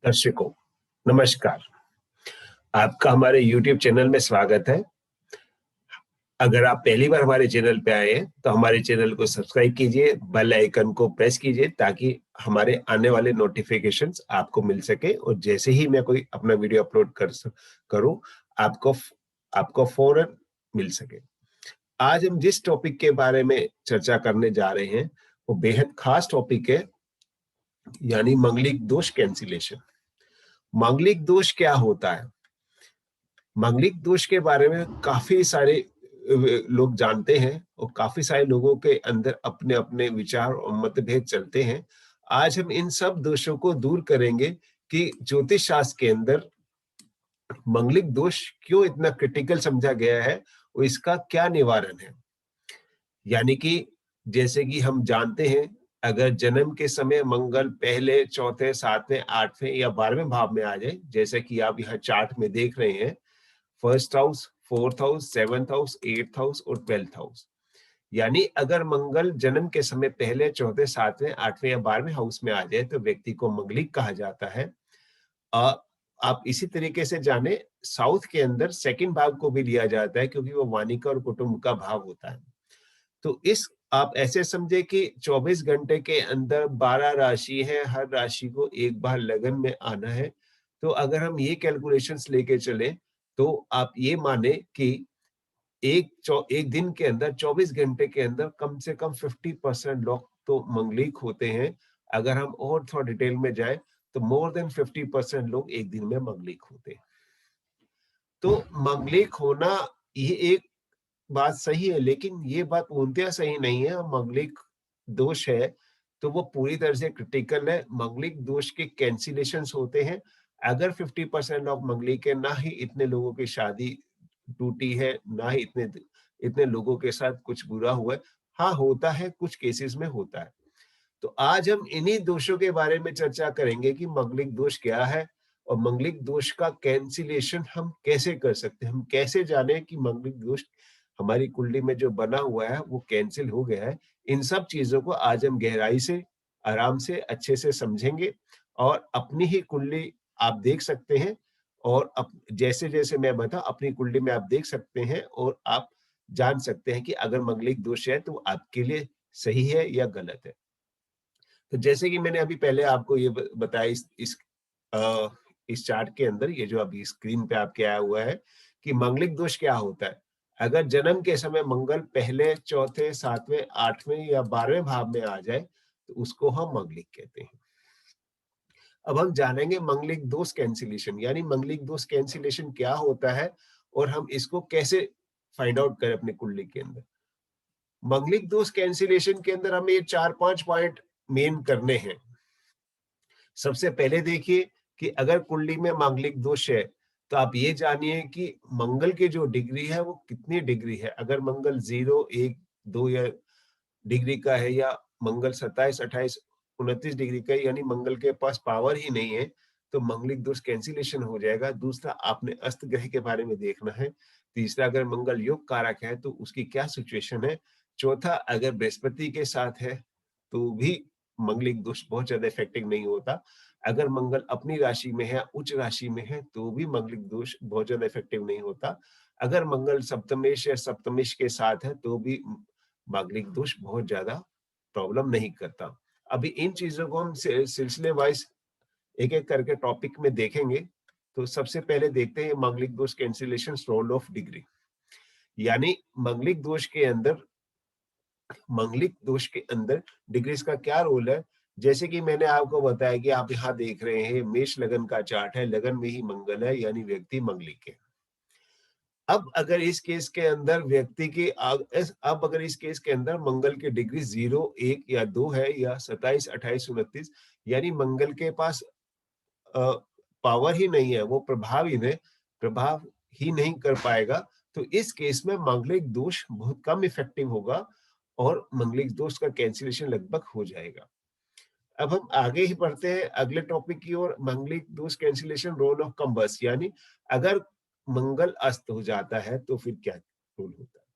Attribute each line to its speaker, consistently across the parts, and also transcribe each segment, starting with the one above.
Speaker 1: दर्शकों नमस्कार। आपका हमारे YouTube चैनल में स्वागत है। अगर आप पहली बार हमारे चैनल पे आए हैं तो हमारे चैनल को सब्सक्राइब कीजिए, बेल आइकन को प्रेस कीजिए ताकि हमारे आने वाले नोटिफिकेशंस आपको मिल सके और जैसे ही मैं कोई अपना वीडियो अपलोड करूं आपको आपको फौरन मिल सके। आज हम जिस टॉपिक के बारे में चर्चा करने जा रहे हैं वो बेहद खास टॉपिक है, यानी मांगलिक दोष कैंसिलेशन। मांगलिक दोष क्या होता है? मांगलिक दोष के बारे में काफी सारे लोग जानते हैं और काफी सारे लोगों के अंदर अपने अपने विचार और मतभेद चलते हैं। आज हम इन सब दोषों को दूर करेंगे कि ज्योतिष शास्त्र के अंदर मांगलिक दोष क्यों इतना क्रिटिकल समझा गया है और इसका क्या निवारण है। यानी कि जैसे कि हम जानते हैं, अगर जन्म के समय मंगल पहले, चौथे, सातवें, आठवें या 12वें भाव में आ जाए, जैसे कि आप यहाँ चार्ट में देख रहे हैं, first house, fourth house, seventh house, eighth house और 12th हाउस, यानी अगर मंगल जन्म के समय पहले, चौथे, सातवें, आठवें या 12वें हाउस में आ जाए तो व्यक्ति को मंगलिक कहा जाता है। आप इसी तरीके से जाने, साउथ के अंदर सेकंड भाव को भी लिया जाता है क्योंकि वो वानिका और कुटुंब का भाव होता है। तो इस आप ऐसे समझे कि 24 घंटे के अंदर 12 राशि है, हर राशि को एक बार लगन में आना है। तो अगर हम ये कैलकुलेशंस लेके चले तो आप ये माने कि एक दिन के अंदर 24 घंटे के अंदर कम से कम 50% लोग तो मंगलिक होते हैं। अगर हम और थोड़ा डिटेल में जाए तो मोर देन 50% लोग एक दिन में मंगलिक होते हैं। तो मंगलिक होना ये एक बात सही है, लेकिन ये बात पूर्णतः सही नहीं है। मंगलिक दोष है तो वो पूरी तरह से क्रिटिकल है। मंगलिक दोष के कैंसिलेशंस होते हैं। अगर 50% लोग मंगलिक है, ना ही इतने लोगों की शादी टूटी है, ना ही इतने इतने लोगों के साथ कुछ बुरा हुआ है। हाँ, होता है, कुछ केसेस में होता है। तो आज हम इन्हीं दोषों के बारे में चर्चा करेंगे कि मंगलिक दोष क्या है और मंगलिक दोष का कैंसिलेशन हम कैसे कर सकते हैं। हम कैसे जाने कि मंगलिक दोष हमारी कुंडली में जो बना हुआ है वो कैंसिल हो गया है। इन सब चीजों को आज हम गहराई से, आराम से, अच्छे से समझेंगे और अपनी ही कुंडली आप देख सकते हैं और जैसे जैसे मैं बता अपनी कुंडली में आप देख सकते हैं और आप जान सकते हैं कि अगर मंगलिक दोष है तो आपके लिए सही है या गलत है। तो जैसे कि मैंने अभी पहले आपको ये बताया, इस चार्ट के अंदर, ये जो अभी स्क्रीन पे आपके आया हुआ है कि मंगलिक दोष क्या होता है। अगर जन्म के समय मंगल पहले, चौथे, सातवें, आठवें या 12वें भाव में आ जाए तो उसको हम मंगलिक कहते हैं। अब हम जानेंगे मंगलिक दोष कैंसिलेशन, यानी मंगलिक दोष कैंसिलेशन क्या होता है और हम इसको कैसे फाइंड आउट करें अपनी कुंडली के अंदर। मंगलिक दोष कैंसिलेशन के अंदर हमें ये 4-5 पॉइंट मेन करने हैं। सबसे पहले देखिए कि अगर कुंडली में मांगलिक दोष है तो आप ये जानिए कि मंगल की जो डिग्री है वो कितनी डिग्री है। अगर मंगल 0, 1, 2 या डिग्री का है, या मंगल 27, 28, 29 डिग्री का है, यानी मंगल के पास पावर ही नहीं है, तो मंगलिक दोष कैंसिलेशन हो जाएगा। दूसरा, आपने अस्त ग्रह के बारे में देखना है। तीसरा, अगर मंगल योग कारक है तो उसकी क्या सिचुएशन है। चौथा, अगर बृहस्पति के साथ है तो भी मंगलिक दोष बहुत ज्यादा इफेक्टिव नहीं होता। अगर मंगल अपनी राशि में है, उच्च राशि में है, तो भी मंगलिक दोष बहुत ज्यादा इफेक्टिव नहीं होता। अगर मंगल सप्तमेश या सप्तमेश के साथ है तो भी मांगलिक दोष बहुत ज्यादा प्रॉब्लम नहीं करता। अभी इन चीजों को हम सिलसिले वाइज एक एक करके टॉपिक में देखेंगे। तो सबसे पहले देखते हैं मांगलिक दोष कैंसिलेशन, रोल ऑफ डिग्री। यानी मांगलिक दोष के अंदर डिग्रीज का क्या रोल है। जैसे कि मैंने आपको बताया कि आप यहाँ देख रहे हैं, मेष लगन का चार्ट है, लगन में ही मंगल है, यानी व्यक्ति मंगलिक है। अब अगर इस केस के अंदर मंगल की डिग्री 0, 1 या 2 है, या 27, 28, 29, यानी मंगल के पास पावर ही नहीं है, वो प्रभाव ही नहीं कर पाएगा। तो इस केस में मांगलिक दोष बहुत कम इफेक्टिव होगा और मांगलिक दोष का कैंसिलेशन लगभग हो जाएगा। अब हम आगे ही बढ़ते हैं अगले टॉपिक की ओर, मांगलिक दोष कैंसिलेशन, रोल ऑफ कंबस। यानी अगर मंगल अस्त हो जाता है तो फिर क्या रोल होता है।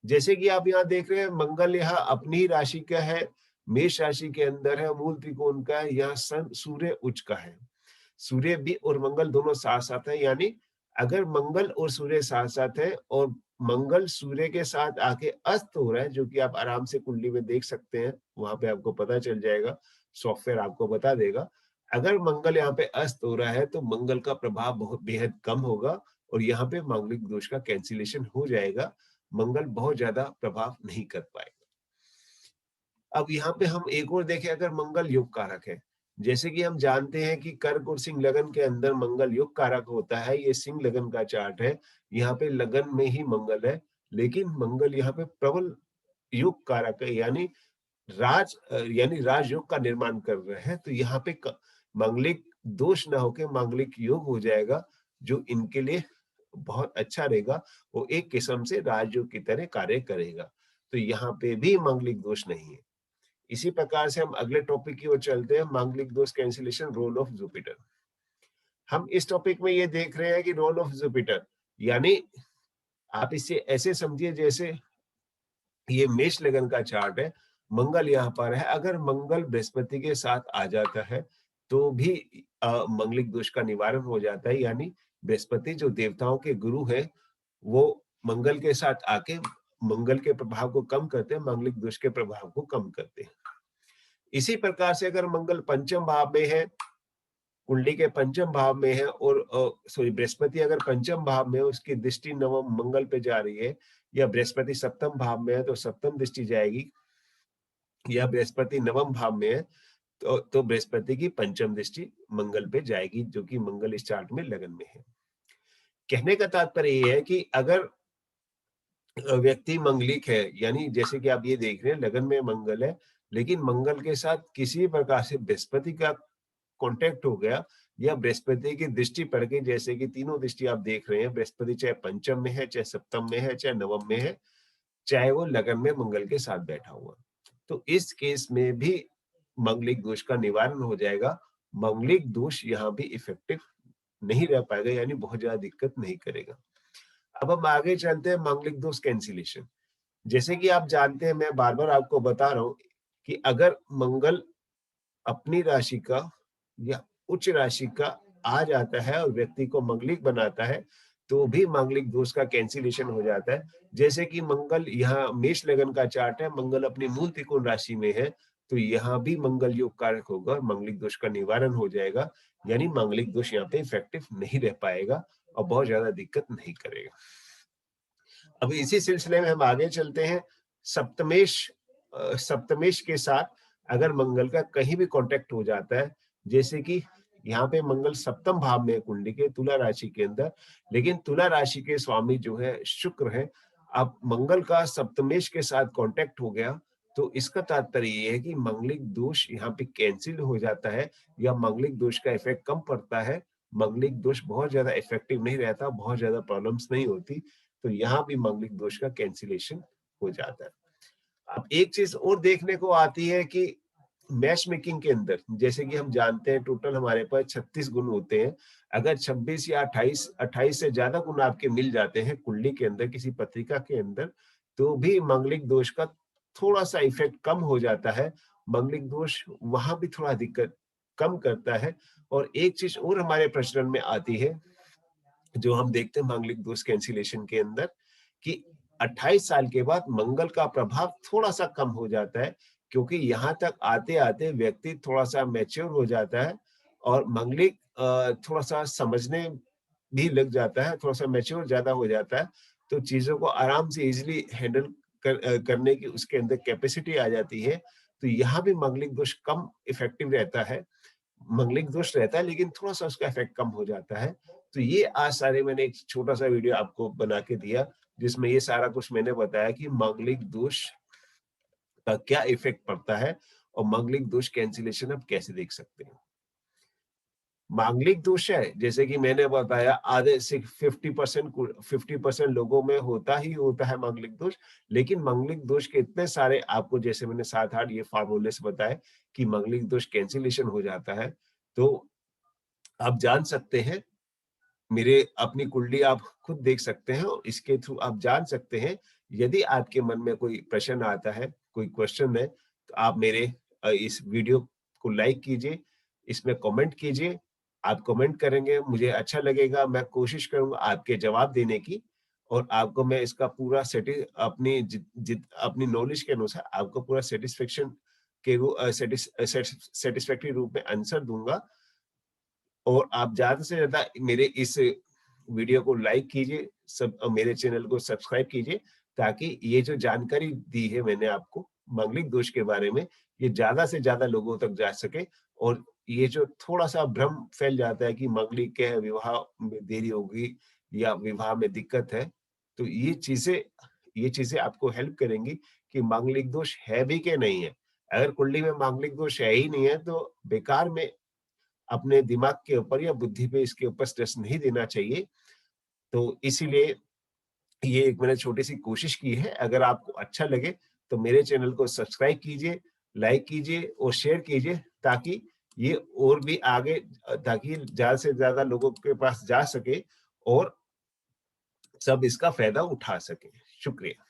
Speaker 1: जैसे कि आप यहाँ देख रहे हैं, मंगल यहाँ अपनी ही राशि का है, मेष राशि के अंदर है, मूल त्रिकोण का है, यहाँ सन सूर्य उच्च का है। सूर्य भी और मंगल दोनों साथ साथ है, यानी अगर मंगल और सूर्य साथ साथ है और मंगल सूर्य के साथ आके अस्त हो रहा है, जो कि आप आराम से कुंडली में देख सकते हैं, वहां पे आपको पता चल जाएगा, सॉफ्टवेयर आपको बता देगा। अगर मंगल यहाँ पे अस्त हो रहा है तो मंगल का प्रभाव बहुत बेहद कम होगा और यहाँ पे मांगलिक दोष का कैंसिलेशन हो जाएगा, मंगल बहुत ज्यादा प्रभाव नहीं कर पाएगा। अब यहाँ पे हम एक और देखें, अगर मंगल योग कारक है, जैसे कि हम जानते हैं कि कर्क और सिंह लगन के अंदर मंगल योग कारक होता है, ये सिंह लगन का चार्ट है, यहाँ पे लगन में ही मंगल है, लेकिन मंगल यहाँ पे प्रबल योग कारक है, यानी राजयोग का निर्माण कर रहे हैं, तो यहाँ पे मांगलिक दोष ना होके मांगलिक योग हो जाएगा, जो इनके लिए बहुत अच्छा रहेगा, वो एक किस्म से राजयोग की तरह कार्य करेगा, तो यहाँ पे भी मांगलिक दोष नहीं है। इसी प्रकार से हम अगले टॉपिक की ओर चलते हैं, मांगलिक दोष कैंसिलेशन, रोल ऑफ जुपिटर। हम इस टॉपिक में ये देख रहे हैं कि रोल ऑफ जुपिटर, यानी आप इसे ऐसे समझिए जैसे ये मेष लगन का चार्ट है, मंगल यहाँ पर है, अगर मंगल बृहस्पति के साथ आ जाता है तो भी मांगलिक दोष का निवारण हो जाता है, यानी बृहस्पति जो देवताओं के गुरु हैं, वो मंगल के साथ आके मंगल के प्रभाव को कम करते हैं, मांगलिक दोष के प्रभाव को कम करते हैं। इसी प्रकार से अगर मंगल पंचम भाव में है, कुंडली के पंचम भाव में है, और बृहस्पति अगर पंचम भाव में है, उसकी दृष्टि नवम मंगल पे जा रही है, या बृहस्पति सप्तम भाव में है तो सप्तम दृष्टि जाएगी, या बृहस्पति नवम भाव में है तो बृहस्पति की पंचम दृष्टि मंगल पे जाएगी, जो कि मंगल इस चार्ट में लगन में है। कहने का तात्पर्य ये है कि अगर व्यक्ति मंगलिक है, यानी जैसे कि आप ये देख रहे हैं लगन में मंगल है, लेकिन मंगल के साथ किसी प्रकार से बृहस्पति का कांटेक्ट हो गया या बृहस्पति की दृष्टि पड़ गई, जैसे कि तीनों दृष्टि आप देख रहे हैं, बृहस्पति चाहे पंचम में है, चाहे सप्तम में है, चाहे नवम में है, चाहे वो लगन में मंगल के साथ बैठा हुआ, तो इस केस में भी मांगलिक दोष का निवारण हो जाएगा, मांगलिक दोष यहाँ भी इफेक्टिव नहीं रह पाएगा, यानी बहुत ज्यादा दिक्कत नहीं करेगा। अब हम आगे चलते हैं, मांगलिक दोष कैंसिलेशन। जैसे कि आप जानते हैं, मैं बार बार आपको बता रहा हूं कि अगर मंगल अपनी राशि का या उच्च राशि का आ जाता है और व्यक्ति को मंगलिक बनाता है, तो भी मांगलिक दोष का कैंसिलेशन हो जाता है। जैसे कि मंगल यहाँ मेष लगन का चार्ट है, मंगल अपनी मूल त्रिकोण राशि में है, तो यहाँ भी मंगल योग कारक होगा और मांगलिक दोष का निवारण हो जाएगा, यानी मांगलिक दोष यहाँ पे इफेक्टिव नहीं रह पाएगा और बहुत ज्यादा दिक्कत नहीं करेगा। अब इसी सिलसिले में हम आगे चलते हैं, सप्तमेश के साथ अगर मंगल का कहीं भी कांटेक्ट हो जाता है, जैसे कि यहाँ पे मंगल सप्तम भाव में है कुंडली के, तुला राशि के अंदर, लेकिन तुला राशि के स्वामी जो है शुक्र है, अब मंगल का सप्तमेश के साथ कांटेक्ट हो गया, तो इसका तात्पर्य ये है कि मांगलिक दोष यहाँ पे कैंसिल हो जाता है या मांगलिक दोष का इफेक्ट कम पड़ता है, मांगलिक दोष बहुत ज्यादा इफेक्टिव नहीं रहता, बहुत ज्यादा प्रॉब्लम्स नहीं होती, तो यहाँ भी मांगलिक दोष का कैंसिलेशन हो जाता है। अब एक चीज और देखने को आती है कि मैच मेकिंग के अंदर, जैसे कि हम जानते हैं टोटल हमारे पास 36 गुण होते हैं, अगर 26 या 28 से ज्यादा गुण आपके मिल जाते हैं कुंडली के अंदर, किसी पत्रिका के अंदर, तो भी मांगलिक दोष का थोड़ा सा इफेक्ट कम हो जाता है, मांगलिक दोष वहां भी थोड़ा दिक्कत कम करता है। और एक चीज और हमारे प्रचलन में आती है, जो हम देखते हैं मांगलिक दोष कैंसिलेशन के अंदर, कि 28 साल के बाद मंगल का प्रभाव थोड़ा सा कम हो जाता है, क्योंकि यहाँ तक आते आते व्यक्ति थोड़ा सा मैच्योर हो जाता है और मांगलिक थोड़ा सा समझने भी लग जाता है, थोड़ा सा मैच्योर ज्यादा हो जाता है, तो चीजों को आराम से इजिली हैंडल करने की उसके अंदर कैपेसिटी आ जाती है, तो यहाँ भी मांगलिक दोष कम इफेक्टिव रहता है, मांगलिक दोष रहता है लेकिन थोड़ा सा उसका इफेक्ट कम हो जाता है। तो ये आज सारे मैंने एक छोटा सा वीडियो आपको बना के दिया, जिसमें ये सारा कुछ मैंने बताया कि मांगलिक दोष का क्या इफेक्ट पड़ता है और मांगलिक दोष कैंसिलेशन आप कैसे देख सकते हैं। मांगलिक दोष है, जैसे कि मैंने बताया, आधे से 50% लोगों में होता ही होता है मांगलिक दोष, लेकिन मांगलिक दोष के इतने सारे आपको, जैसे मैंने 7-8 ये फार्मूले से बताए कि मांगलिक दोष कैंसिलेशन हो जाता है, तो आप जान सकते हैं, मेरे अपनी कुंडली आप खुद देख सकते हैं और इसके थ्रू आप जान सकते हैं। यदि आपके मन में कोई प्रश्न आता है, कोई क्वेश्चन है, तो आप मेरे इस वीडियो को लाइक कीजिए, इसमें कमेंट कीजिए, आप कमेंट करेंगे, मुझे अच्छा लगेगा, मैं कोशिश करूँगा आपके जवाब देने की और आपको मैं इसका पूरा अपनी नॉलेज के अनुसार आपको पूरा सैटिस्फैक्टरी रूप में आंसर दूँगा। और आप ज़्यादा से ज़्यादा मेरे इस वीडियो को लाइक कीजिए, मेरे चैनल को सब्सक्राइब कीजिए, ताकि ये जो जानकारी दी है मैंने आपको मांगलिक दोष के बारे में, ये ज़्यादा से ज़्यादा लोगों तक जा सके और ये जो थोड़ा-सा भ्रम फैल जाता है कि मांगलिक है, विवाह में देरी होगी या विवाह में दिक्कत है, तो ये चीज़ें आपको हेल्प करेंगी कि मांगलिक दोष है भी कि नहीं है। अगर कुंडली में मांगलिक दोष है ही नहीं है, तो बेकार में अपने दिमाग के ऊपर या बुद्धि पे इसके ऊपर स्ट्रेस नहीं देना चाहिए। तो इसीलिए ये एक मैंने छोटी-सी कोशिश की है। अगर आपको अच्छा लगे तो मेरे चैनल को सब्सक्राइब कीजिए, लाइक कीजिए और शेयर कीजिए, ताकि ये और भी आगे ताकि ज़्यादा से ज़्यादा लोगों के पास जा सके और सब इसका फ़ायदा उठा सकें। शुक्रिया।